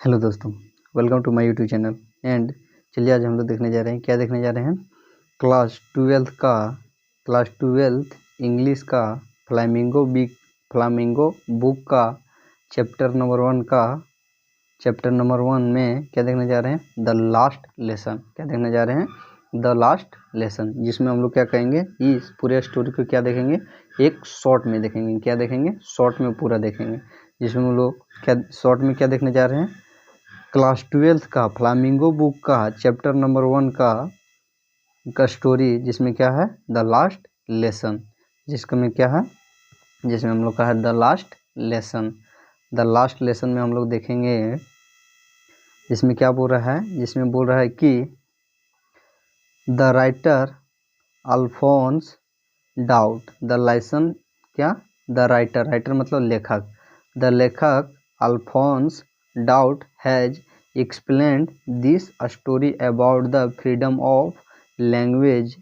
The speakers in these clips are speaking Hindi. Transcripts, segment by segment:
हेलो दोस्तों, welcome to my YouTube channel. And चलिए आज हम लोग देखने जा रहे हैं, क्या देखने जा रहे हैं, क्लास ट्वेल्थ इंग्लिश का फ्लामिंगो बुक का चैप्टर नंबर 1 में क्या देखने जा रहे हैं, द लास्ट लेसन। क्या देखने जा रहे हैं, द लास्ट लेसन, जिसमें हम लोग क्या कहेंगे, इस पूरे स्टोरी को क्या देखेंगे, एक शॉर्ट में देखेंगे। क्या देखेंगे, शॉर्ट में पूरा देखेंगे, जिसमें हम लोग क्या शॉर्ट में क्या देखने जा रहे हैं, क्लास 12 का फ्लामिंगो बुक का चैप्टर नंबर 1 का स्टोरी, जिसमें क्या है, द लास्ट लेसन, जिसमें क्या है, जिसमें हम लोग का है the last lesson. The last lesson में हम लोग देखेंगे, जिसमें क्या बोल रहा है, जिसमें बोल रहा है कि the writer Alphonse Daudet the lesson, क्या, द राइटर मतलब लेखक, द लेखक Alphonse Daudet has explained this story about the freedom of language।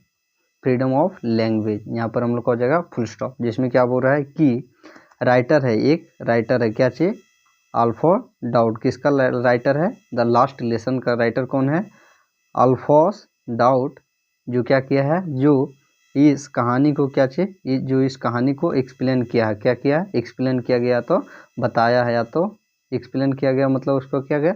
यहाँ पर हम लोग का हो जाएगा फुल स्टॉप, जिसमें क्या बोल रहा है कि राइटर है, एक राइटर है, क्या चाहिए, अल्फोंस डाउट। किसका राइटर है, द लास्ट लेसन का राइटर कौन है, अल्फोंस डाउट, जो क्या किया है, जो इस कहानी को क्या चाहिए, जो इस कहानी को एक्सप्लेन किया है, क्या किया है, एक्सप्लेन किया गया, तो बताया है, या तो एक्सप्लेन किया गया मतलब उसको क्या गया,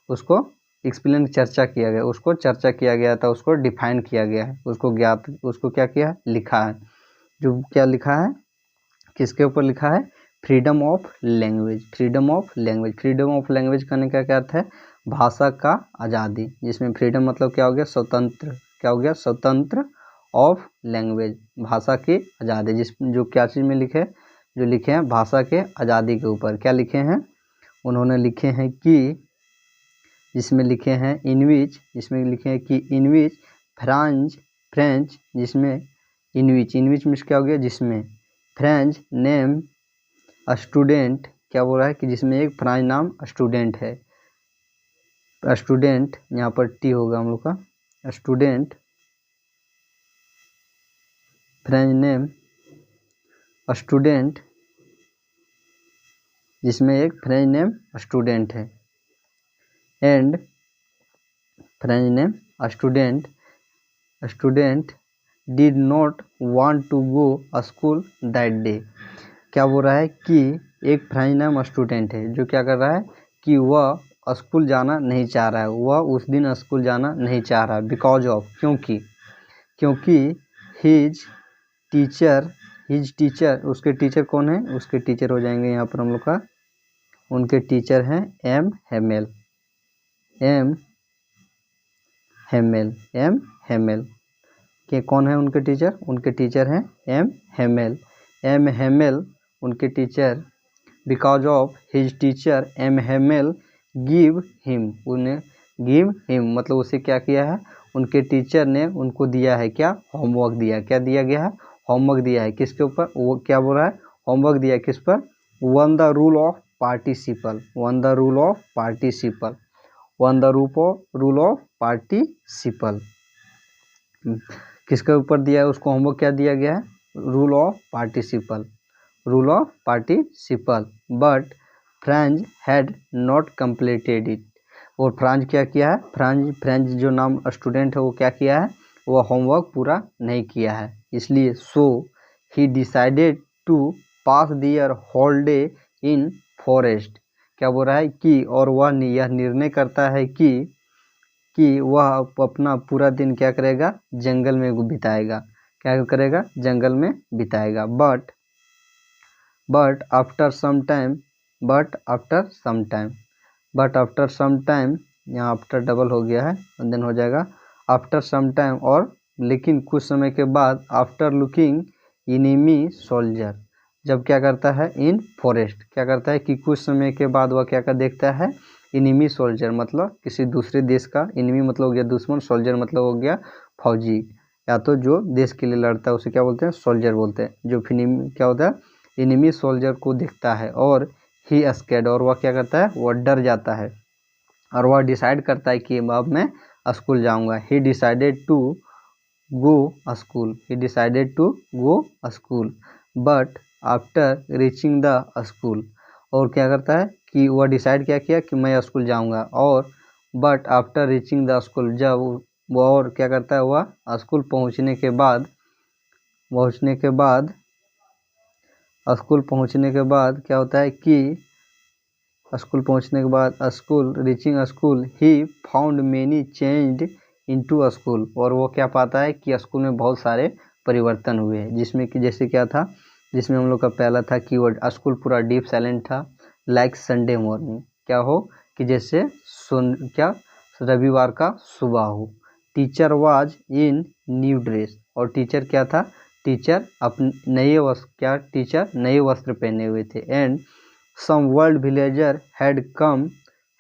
उसको एक्सप्लेन चर्चा किया गया, उसको चर्चा किया गया था, उसको डिफाइन किया गया है, उसको ज्ञात, उसको क्या किया है, लिखा है। जो क्या लिखा है, किसके ऊपर लिखा है, freedom of language. Freedom of language करने का क्या अर्थ है, भाषा का आज़ादी, जिसमें फ्रीडम मतलब क्या हो गया, स्वतंत्र, क्या हो गया, स्वतंत्र ऑफ लैंग्वेज, भाषा की आज़ादी, जिस जो क्या चीज़ में लिखे, जो लिखे हैं भाषा के आज़ादी के ऊपर, क्या लिखे हैं, उन्होंने लिखे हैं कि, जिसमें लिखे हैं इन विच, जिसमें लिखे हैं कि इन विच फ्रेंच, जिसमें इन विच में क्या हो गया, जिसमें फ्रेंच नेम स्टूडेंट, क्या बोल रहा है कि जिसमें एक फ्रेंच नाम स्टूडेंट है, स्टूडेंट यहाँ पर टी होगा हम लोग का, स्टूडेंट, फ्रेंच नेम स्टूडेंट, जिसमें एक फ्रेंच नेम स्टूडेंट है, and French name student did not want to go school that day. क्या बोल रहा है कि एक फ्रेंच नेम स्टूडेंट है, जो क्या कर रहा है कि वह स्कूल जाना नहीं चाह रहा है, वह उस दिन स्कूल जाना नहीं चाह रहा है, बिकॉज ऑफ, क्योंकि हिज टीचर, उसके टीचर कौन है, उसके टीचर हो जाएंगे यहाँ पर हम लोग का, उनके टीचर हैं एम हेमेल के, कौन है उनके टीचर, उनके टीचर हैं एम हेमेल, उनके teacher, because of his teacher M Hamel give him मतलब उसे क्या किया है, उनके टीचर ने उनको दिया है, क्या, होमवर्क दिया, क्या दिया गया है, होमवर्क दिया है, किसके ऊपर, वो क्या बोल रहा है, होमवर्क दिया है किस पर, one the rule of participle, किसके ऊपर दिया है, उसको होमवर्क क्या दिया गया है, rule of participle, but French had not completed it. और फ्रांस क्या किया है, फ्रेंच जो नाम स्टूडेंट है वो क्या किया है, वो होमवर्क पूरा नहीं किया है, इसलिए so he decided to pass their whole day in forest. क्या बोल रहा है कि, और वह यह निर्णय करता है कि वह अपना पूरा दिन क्या करेगा, जंगल में बिताएगा, क्या करेगा, जंगल में बिताएगा, बट आफ्टर सम टाइम, यहाँ आफ्टर डबल हो गया है, देन हो जाएगा आफ्टर सम टाइम, और लेकिन कुछ समय के बाद, आफ्टर लुकिंग इनिमी सोल्जर, जब क्या करता है, इन फॉरेस्ट, क्या करता है कि कुछ समय के बाद वह क्या कर देखता है, इनिमी सोल्जर मतलब किसी दूसरे देश का, इनिमी मतलब हो गया दुश्मन, सोल्जर मतलब हो गया फौजी, या तो जो देश के लिए लड़ता है उसे क्या बोलते हैं, सोल्जर बोलते हैं, जो क्या होता है, इनिमी सोल्जर को देखता है, और ही स्कैर्ड, और वह क्या करता है, वह डर जाता है, और वह डिसाइड करता है कि अब मैं स्कूल जाऊंगा। He decided to go school, but after reaching the school, और क्या करता है कि वह डिसाइड क्या किया कि मैं स्कूल जाऊंगा। और but after reaching the school, जब वो और क्या करता है, वह स्कूल पहुंचने के बाद क्या होता है कि school reaching school he found many changed into school, और वो क्या पाता है कि स्कूल में बहुत सारे परिवर्तन हुए हैं, जिसमें कि जैसे क्या था, जिसमें हम लोग का पहला था कि वो स्कूल पूरा डीप साइलेंट था, लाइक संडे मॉर्निंग, क्या हो कि जैसे रविवार का सुबह हो। Teacher was in new dress, और टीचर क्या था, टीचर नए वस्त्र पहने हुए थे। And some world villager had come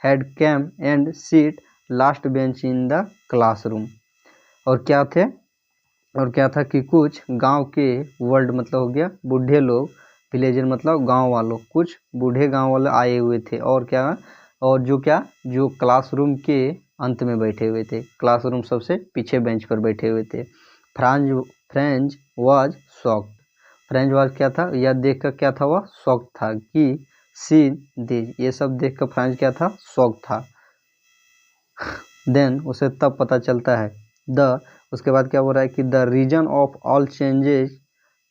and seat last bench in the classroom, और क्या था कि कुछ गांव के वर्ल्ड मतलब हो गया बूढ़े लोग, विलेजर मतलब गांव वालों, कुछ बूढ़े गांव वाले आए हुए थे, और जो क्लासरूम के अंत में बैठे हुए थे, क्लासरूम सबसे पीछे बेंच पर बैठे हुए थे। French was shocked, French was क्या था, यह देखकर क्या था, वह शॉक था कि सी दिस, ये सब देखकर फ्रेंच क्या था, शॉक था। देन उसे तब पता चलता है उसके बाद क्या बोल रहा है कि the reason of all changes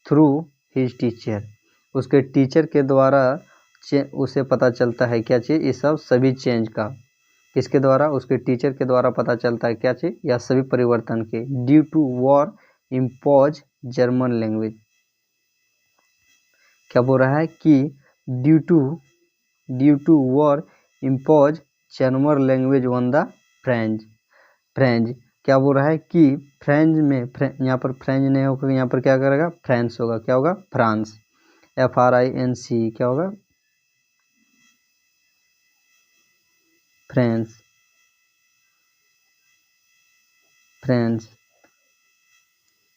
through his teacher, उसके टीचर के द्वारा उसे पता चलता है क्या चीज़, ये सब सभी चेंज का, किसके द्वारा, उसके टीचर के द्वारा पता चलता है क्या चीज़, या सभी परिवर्तन के। Due to war impose German language, क्या बोल रहा है कि due to war impose German language on the French, क्या बोल रहा है कि फ्रेंच में यहाँ पर फ्रेंच नहीं होगा, यहाँ पर क्या करेगा, फ्रांस होगा, क्या होगा, फ्रांस, FRANC, क्या होगा, फ्रांस,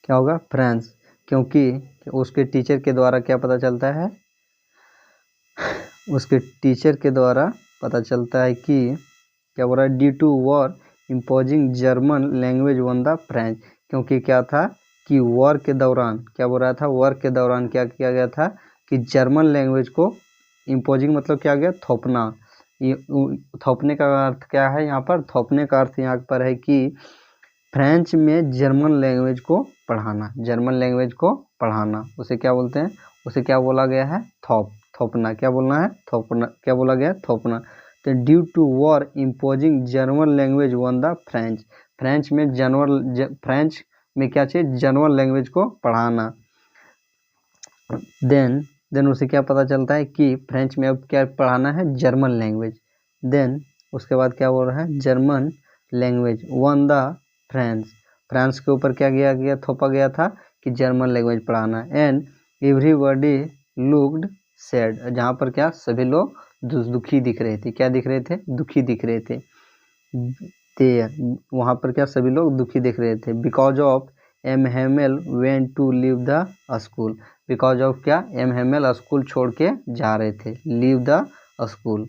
क्या होगा, फ्रांस, क्योंकि उसके टीचर के द्वारा क्या पता चलता है, उसके टीचर के द्वारा पता चलता है कि क्या बोल रहा है, due to war imposing German language on the French, क्योंकि क्या था कि वॉर के दौरान, क्या बोल रहा था, वॉर के दौरान क्या किया गया था कि जर्मन लैंग्वेज को इम्पोजिंग मतलब क्या गया, थोपना, थोपने का अर्थ क्या है यहाँ पर, थोपने का अर्थ यहाँ पर है कि फ्रेंच में जर्मन लैंग्वेज को पढ़ाना, उसे क्या बोलते हैं, उसे क्या बोला गया है, थोपना, क्या बोलना है, थोपना, क्या बोला गया, थोपना। तो due to war imposing German language on the French में क्या चाहिए, जर्मन लैंग्वेज को पढ़ाना। देन उसे क्या पता चलता है कि फ्रेंच में अब क्या पढ़ाना है, जर्मन लैंग्वेज। देन उसके बाद क्या बोल रहा है, German language on the France के ऊपर क्या गया थोपा गया था कि जर्मन लैंग्वेज पढ़ाना। एंड एवरीबॉडी लुक्ड सैड, जहाँ पर क्या सभी लोग दुखी दिख रहे थे, क्या दिख रहे थे, दुखी दिख रहे थे। वहाँ पर क्या सभी लोग दुखी दिख रहे थे। Because of M Hamel went to leave the school, because of क्या, एमहेमेल स्कूल छोड़ के जा रहे थे, लीव द स्कूल,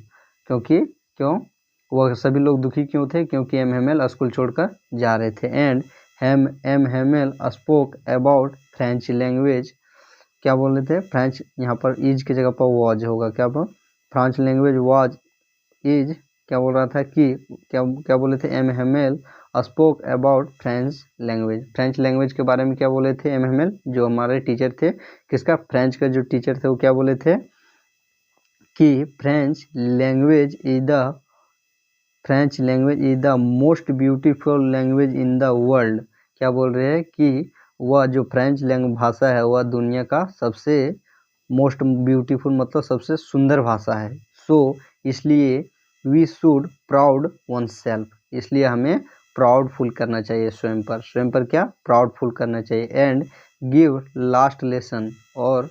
क्यों वह सभी लोग दुखी क्यों थे, क्योंकि एमहेमेल स्कूल छोड़कर जा रहे थे। And M Hamel spoke about French language, क्या बोल रहे थे, फ्रेंच, यहाँ पर इज की जगह पर वॉज होगा, क्या पर फ्रेंच लैंग्वेज वॉज इज, क्या बोल रहा था कि क्या बोले थे, M Hamel spoke about French language के बारे में क्या बोले थे, एमहेमेल जो हमारे टीचर थे, किसका, फ्रेंच का जो टीचर थे, वो क्या बोले थे कि French language is the most beautiful language in the world, क्या बोल रहे हैं कि वह जो फ्रेंच भाषा है वह दुनिया का सबसे मोस्ट ब्यूटीफुल मतलब सबसे सुंदर भाषा है। सो इसलिए we should proud oneself, इसलिए हमें प्राउडफुल करना चाहिए स्वयं पर क्या, प्राउडफुल करना चाहिए। एंड गिव लास्ट लेसन, और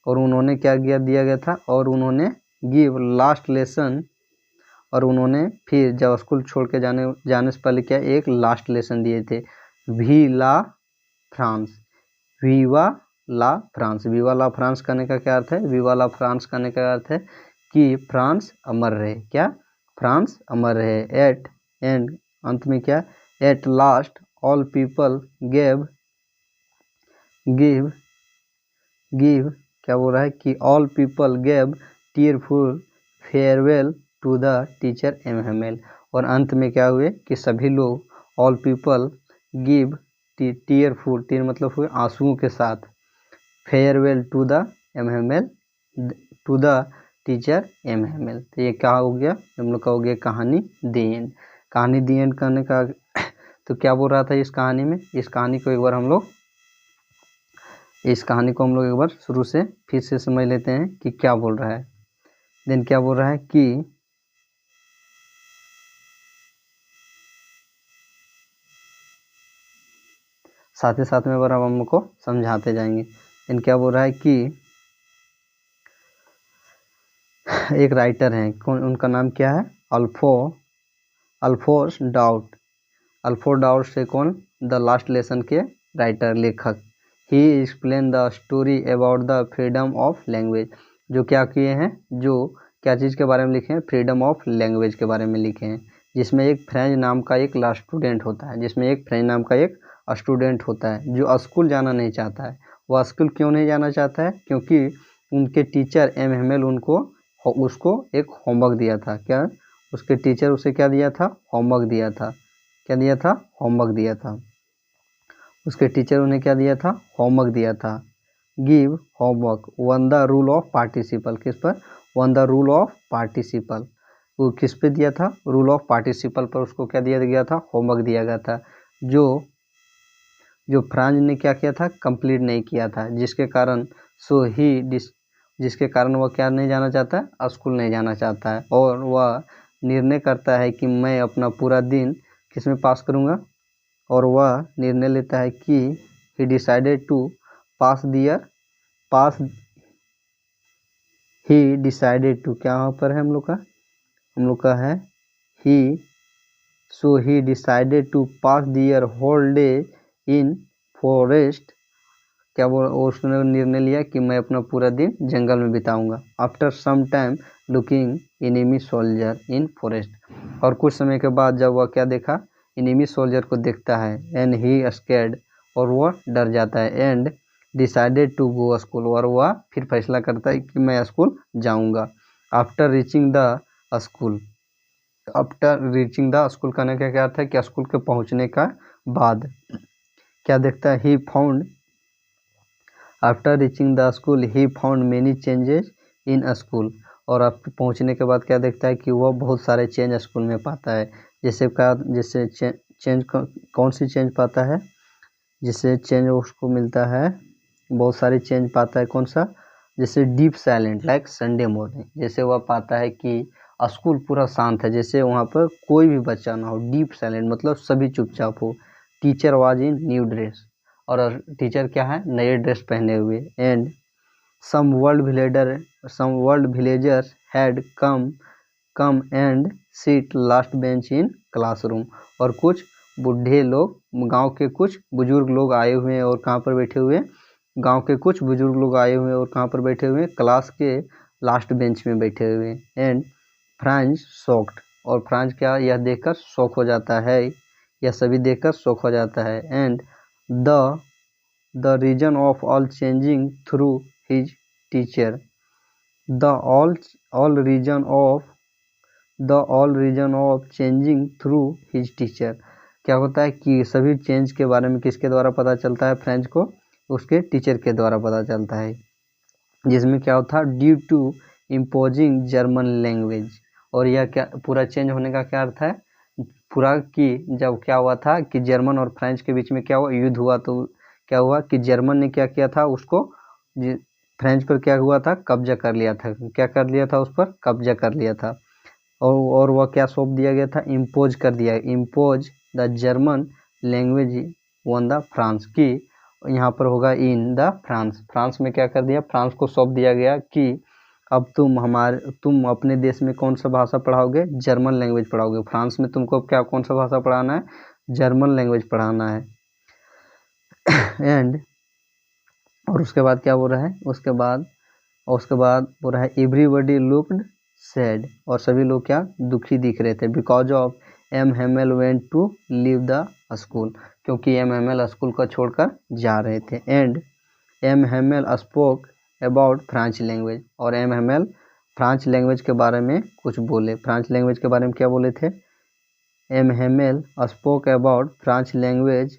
उन्होंने क्या दिया गया था, और उन्होंने गिव लास्ट लेसन, और उन्होंने फिर जब स्कूल छोड़ के जाने से पहले क्या एक लास्ट लेसन दिए थे, वी ला फ्रांस, वीवा ला फ्रांस करने का क्या अर्थ है, वीवा ला फ्रांस करने का अर्थ है कि फ्रांस अमर रहे, क्या, फ्रांस अमर रहे। एट एंड अंत में क्या, at last all people give क्या बोल रहा है कि all people gave tearful farewell to the teacher MML। और अंत में क्या हुए कि सभी लोग all people give tearful, tear मतलब हुए आंसुओं के साथ, farewell to the MML, to the teacher MML। तो ये क्या हो गया, हम लोग का हो गया कहानी दी एंड। कहानी दी एंड करने का तो क्या बोल रहा था इस कहानी में, इस कहानी को एक बार हम लोग एक बार शुरू से फिर से समझ लेते हैं कि क्या बोल रहा है। देन क्या बोल रहा है कि साथ ही साथ में एक बार हम लोग को समझाते जाएंगे। देन क्या बोल रहा है कि एक राइटर हैं, कौन, उनका नाम क्या है, अल्फोंस डाउट। अल्फोंस डाउट से कौन, द लास्ट लेसन के राइटर, लेखक। He explain the story about the freedom of language. जो क्या किए हैं, जो क्या चीज़ के बारे में लिखे हैं, फ्रीडम ऑफ लैंग्वेज के बारे में लिखे हैं। जिसमें एक फ्रेंच नाम का एक स्टूडेंट होता है, जो स्कूल जाना नहीं चाहता है। वह स्कूल क्यों नहीं जाना चाहता है, क्योंकि उनके टीचर MML उसको एक होमवर्क दिया था। क्या, उसके टीचर उसे क्या दिया था, होमवर्क दिया था। क्या दिया था, होमवर्क दिया था। उसके टीचर उन्हें क्या दिया था, होमवर्क दिया था। Give homework, one the rule of participle, किस पर, one the rule of participle. वो किस पे दिया था, रूल ऑफ पार्टिसिपल पर उसको क्या दिया गया था, होमवर्क दिया गया था। जो फ्रांज ने क्या किया था, कंप्लीट नहीं किया था, जिसके कारण जिसके कारण वह क्या नहीं जाना चाहता है, स्कूल नहीं जाना चाहता है। और वह निर्णय करता है कि मैं अपना पूरा दिन किस में पास करूँगा। और वह निर्णय लेता है कि he decided to pass he decided to, क्या वहाँ पर है हम लोग का है ही, so he decided to pass the year whole day in forest. क्या बोल, उसने निर्णय लिया कि मैं अपना पूरा दिन जंगल में बिताऊंगा। After some time looking enemy soldier in forest. और कुछ समय के बाद जब वह क्या देखा, एनिमी सोल्जर को देखता है, एंड ही स्कैर्ड, और वह डर जाता है, and decided to go school, और वह फिर फैसला करता है कि मैं स्कूल जाऊंगा। आफ्टर रीचिंग द स्कूल, करने का क्या अर्थ है कि स्कूल के पहुंचने का बाद क्या देखता है, he found, after reaching the school he found many changes in a school. और अब पहुंचने के बाद क्या देखता है कि वह बहुत सारे चेंज स्कूल में पाता है। जैसे चेंज कौन सी चेंज पाता है, जिससे चेंज उसको मिलता है, बहुत सारे चेंज पाता है। कौन सा, जैसे deep silent like Sunday morning, जैसे वह पाता है कि स्कूल पूरा शांत है, जैसे वहाँ पर कोई भी बच्चा ना हो। डीप साइलेंट मतलब सभी चुपचाप हो। Teacher was in new dress, और टीचर क्या है, नए ड्रेस पहने हुए। And some world villagers had come and seat last bench in classroom. और कुछ बूढ़े लोग, गांव के कुछ बुजुर्ग लोग आए हुए हैं, और कहाँ पर बैठे हुए, गांव के कुछ बुजुर्ग लोग आए हुए हैं और कहाँ पर बैठे हुए हैं, क्लास के लास्ट बेंच में बैठे हुए हैं। एंड फ्रांज शॉक्ड, और फ्रांज क्या, यह देखकर शॉक हो जाता है, यह सभी देखकर शॉक हो जाता है। And the reason of all changing through his teacher, the all reason of changing through his teacher. क्या होता है कि सभी चेंज के बारे में किसके द्वारा पता चलता है, फ्रेंच को उसके टीचर के द्वारा पता चलता है। जिसमें क्या होता है, due to imposing German language. और यह क्या, पूरा चेंज होने का क्या अर्थ है, पूरा कि जब क्या हुआ था कि जर्मन और फ्रेंच के बीच में क्या हुआ, युद्ध हुआ। तो क्या हुआ कि जर्मन ने क्या किया था, उसको फ्रेंच पर क्या हुआ था, कब्जा कर लिया था। क्या कर लिया था, उस पर कब्जा कर लिया था। और वह क्या सौंप दिया गया था, इम्पोज कर दिया, impose the German language on the France की। यहाँ पर होगा इन द फ्रांस में क्या कर दिया, फ्रांस को सौंप दिया गया कि अब तुम अपने देश में कौन सा भाषा पढ़ाओगे, जर्मन लैंग्वेज पढ़ाओगे। फ्रांस में तुमको क्या, कौन सा भाषा पढ़ाना है, जर्मन लैंग्वेज पढ़ाना है। एंड और उसके बाद क्या बोल रहा है, उसके बाद बोल रहा है एवरीबडी लुक्ड सैड, और सभी लोग क्या, दुखी दिख रहे थे। Because of MML went to leave the school, क्योंकि MML स्कूल को छोड़कर जा रहे थे। And MML spoke about French language, और MML फ्रांस लैंग्वेज के बारे में कुछ बोले। फ्रांस लैंग्वेज के बारे में क्या बोले थे? M Hamel spoke about France language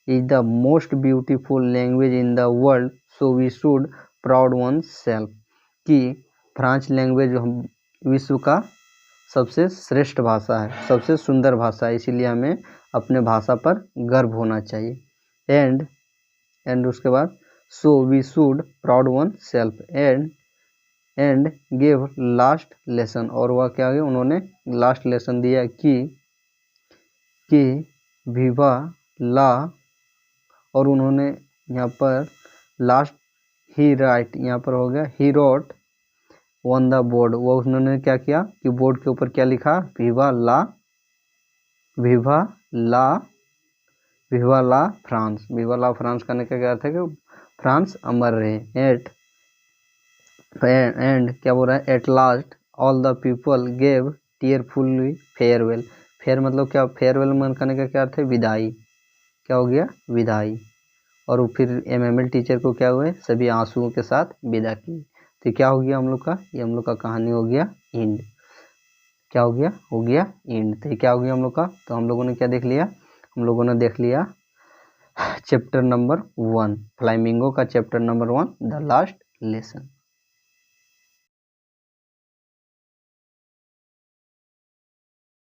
is the most beautiful language in the world, so we should proud oneself. कि फ्रांस लैंग्वेज विश्व का सबसे श्रेष्ठ भाषा है, सबसे सुंदर भाषा है, इसीलिए हमें अपने भाषा पर गर्व होना चाहिए। एंड उसके बाद so we should proud oneself and give last lesson. और वह क्या है, उन्होंने लास्ट लेसन दिया कि विवा ला, और उन्होंने यहाँ पर लास्ट ही राइट, यहाँ पर हो गया he wrote on the board. वो उन्होंने क्या किया कि बोर्ड के ऊपर क्या लिखा? विवा ला फ्रांस। विवा ला फ्रांस करने का क्या अर्थ है कि फ्रांस अमर रहे। एंड क्या बोल रहा है? At last all the people gave tearfully farewell. Fair मतलब क्या? फेयरवेल मन करने का क्या अर्थ है? विदाई। क्या हो गया? विदाई। और फिर एमएमएल टीचर को क्या हुए? सभी आंसुओं के साथ विदा की। तो क्या हो गया हम लोग का? ये हम लोग का कहानी हो गया एंड। क्या हो गया? हो गया एंड। तो क्या हो गया हम लोग का? तो हम लोगों ने क्या देख लिया? हम लोगों ने देख लिया चैप्टर नंबर 1, फ्लामिंगो का chapter number 1, the last lesson.